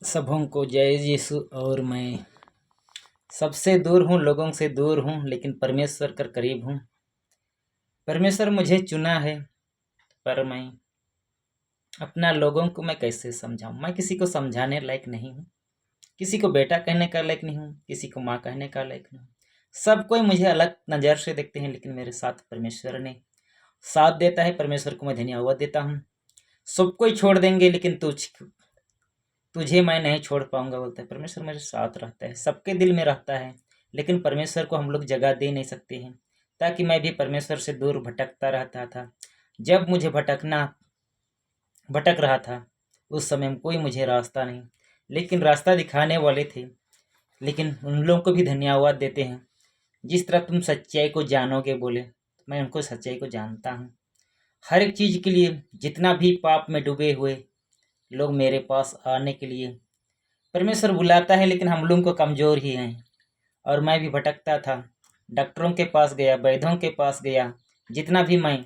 सबों को जय यीशु। और मैं सबसे दूर हूँ, लोगों से दूर हूँ, लेकिन परमेश्वर कर करीब हूँ। परमेश्वर मुझे चुना है, पर मैं अपना लोगों को मैं कैसे समझाऊँ। मैं किसी को समझाने लायक नहीं हूँ, किसी को बेटा कहने का लायक नहीं हूँ, किसी को माँ कहने का लायक नहीं हूँ। सब कोई मुझे अलग नज़र से देखते हैं, लेकिन मेरे साथ परमेश्वर ने साथ देता है। परमेश्वर को मैं धन्यवाद देता हूँ। सब कोई छोड़ देंगे, लेकिन तुझे मैं नहीं छोड़ पाऊंगा बोलता है परमेश्वर। मेरे साथ रहता है, सबके दिल में रहता है, लेकिन परमेश्वर को हम लोग जगह दे नहीं सकते हैं। ताकि मैं भी परमेश्वर से दूर भटकता रहता था। जब मुझे भटक रहा था, उस समय कोई मुझे रास्ता नहीं, लेकिन रास्ता दिखाने वाले थे। लेकिन उन लोगों को भी धन्यवाद देते हैं। जिस तरह तुम सच्चाई को जानोगे बोले, मैं उनको सच्चाई को जानता हूँ। हर एक चीज़ के लिए जितना भी पाप में डूबे हुए लोग मेरे पास आने के लिए परमेश्वर बुलाता है, लेकिन हम लोग को कमज़ोर ही हैं। और मैं भी भटकता था, डॉक्टरों के पास गया, वैद्यों के पास गया, जितना भी मैं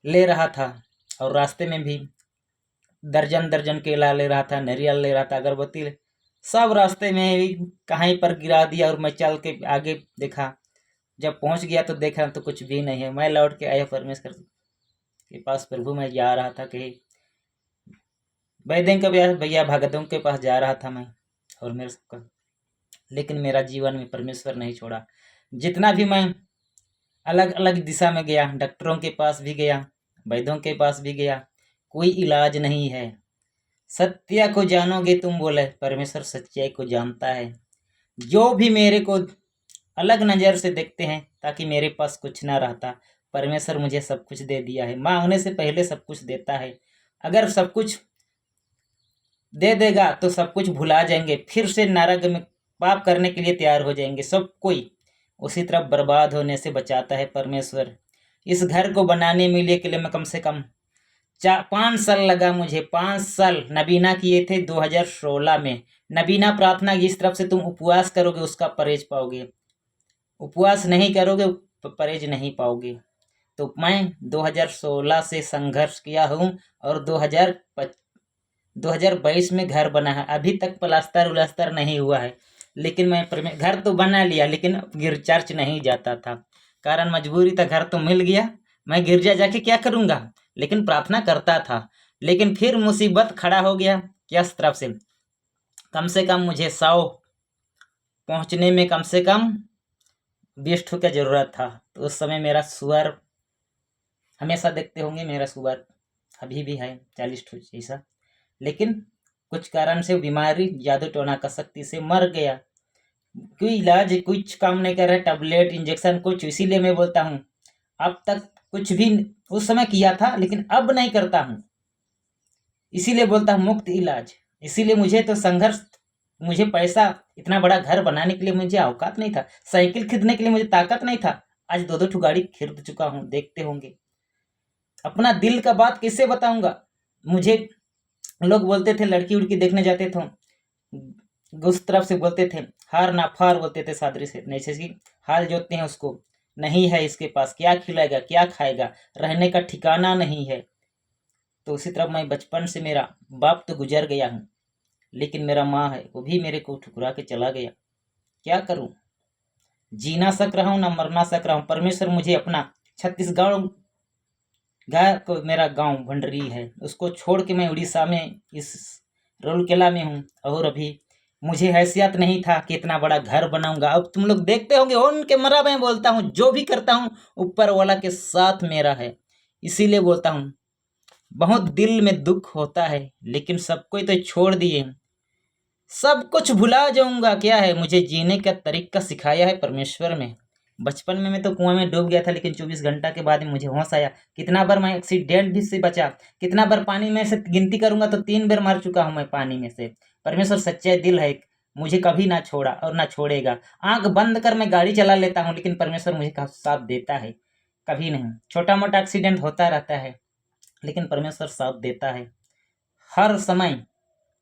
ले रहा था। और रास्ते में भी दर्जन दर्जन केला ले रहा था, नारियल ले रहा था, अगरबत्ती सब रास्ते में भी कहीं पर गिरा दिया। और मैं चल के आगे देखा, जब पहुंच गया तो देखा तो कुछ भी नहीं है। मैं लौट के आया परमेश्वर के पास। प्रभु मैं जा रहा था कि वैद्य के पास, भैया भगतों के पास जा रहा था मैं और मेरे सबका, लेकिन मेरा जीवन में परमेश्वर नहीं छोड़ा। जितना भी मैं अलग अलग दिशा में गया, डॉक्टरों के पास भी गया, वैद्यों के पास भी गया, कोई इलाज नहीं है। सत्य को जानोगे तुम बोले, परमेश्वर सच्चाई को जानता है। जो भी मेरे को अलग नज़र से देखते हैं, ताकि मेरे पास कुछ ना रहता, परमेश्वर मुझे सब कुछ दे दिया है। मांगने से पहले सब कुछ देता है। अगर सब कुछ दे देगा तो सब कुछ भुला जाएंगे, फिर से नरक में पाप करने के लिए तैयार हो जाएंगे सब कोई। उसी तरह बर्बाद होने से बचाता है परमेश्वर। इस घर को बनाने में लिए के लिए मैं कम से कम 5 साल लगा मुझे। 5 साल नबीना किए थे 2016 में। नबीना प्रार्थना, इस तरफ से तुम उपवास करोगे उसका परहेज पाओगे, उपवास नहीं करोगे परहेज नहीं पाओगे। तो मैं 2016 से संघर्ष किया हूँ, और 2022 में घर बना है। अभी तक प्लास्टर उलास्तर नहीं हुआ है, लेकिन मैं घर तो बना लिया, लेकिन चर्च नहीं जाता था, कारण मजबूरी था। घर तो मिल गया, मैं गिरजा जाके क्या करूँगा, लेकिन प्रार्थना करता था। लेकिन फिर मुसीबत खड़ा हो गया। किस तरफ से कम मुझे 100 पहुँचने में कम से कम 20 ठू की ज़रूरत था। तो उस समय मेरा शुगर, हमेशा देखते होंगे मेरा शुगर अभी भी है 40 ठू जैसा, लेकिन कुछ कारण से बीमारी जादू टोना का शक्ति से मर गया। कोई इलाज कुछ काम नहीं कर रहा, टैबलेट इंजेक्शन कुछ। इसीलिए मैं बोलता हूँ, अब तक कुछ भी उस समय किया था, लेकिन अब नहीं करता हूँ। इसीलिए बोलता हूँ मुफ्त इलाज। इसीलिए मुझे तो संघर्ष, मुझे पैसा, इतना बड़ा घर बनाने के लिए मुझे औकात नहीं था, साइकिल खरीदने के लिए मुझे ताकत नहीं था। आज 2-2 ठू गाड़ी खरीद चुका हूँ, देखते होंगे। अपना दिल का बात कैसे बताऊंगा। मुझे लोग बोलते थे, लड़की उड़की देखने जाते थे, उस तरफ से बोलते थे हार ना फार, बोलते थे सादरी से, जैसे कि हाल जोतते हैं उसको, नहीं है इसके पास, क्या खिलाएगा क्या खाएगा, रहने का ठिकाना नहीं है। तो उसी तरह मैं बचपन से, मेरा बाप तो गुजर गया हूँ, लेकिन मेरा माँ है, वो भी मेरे को ठुकरा के चला गया। क्या करूँ, जी ना सक रहा हूँ ना मर ना सक रहा हूँ। परमेश्वर मुझे अपना छत्तीसगढ़ को, मेरा गांव भंडरी है, उसको छोड़ के मैं उड़ीसा में इस रूरकेला में हूँ। और अभी मुझे हैसियत नहीं था कि इतना बड़ा घर बनाऊंगा। अब तुम लोग देखते होंगे, ऑन कैमरा में बोलता हूँ, जो भी करता हूँ ऊपर वाला के साथ मेरा है। इसीलिए बोलता हूँ, बहुत दिल में दुख होता है, लेकिन सबको तो छोड़ दिए, सब कुछ भुला जाऊंगा। क्या है, मुझे जीने का तरीका सिखाया है परमेश्वर में। बचपन में मैं तो कुआं में डूब गया था, लेकिन 24 घंटा के बाद मुझे होश आया। कितना बार मैं एक्सीडेंट भी से बचा, कितना बार पानी में से गिनती करूंगा तो 3 बार मर चुका हूं मैं पानी में से। परमेश्वर सच्चे दिल है, मुझे कभी ना छोड़ा और ना छोड़ेगा। आंख बंद कर मैं गाड़ी चला लेता हूँ, लेकिन परमेश्वर मुझे साथ देता है, कभी नहीं। छोटा मोटा एक्सीडेंट होता रहता है, लेकिन परमेश्वर साथ देता है हर समय।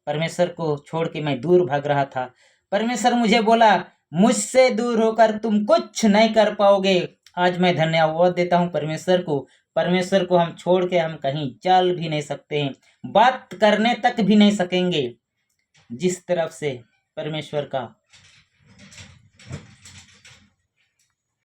परमेश्वर को छोड़ के मैं दूर भाग रहा था। परमेश्वर मुझे बोला, मुझसे दूर होकर तुम कुछ नहीं कर पाओगे। आज मैं धन्यवाद देता हूँ परमेश्वर को। परमेश्वर को हम छोड़ के हम कहीं चल भी नहीं सकते हैं, बात करने तक भी नहीं सकेंगे। जिस तरफ से परमेश्वर का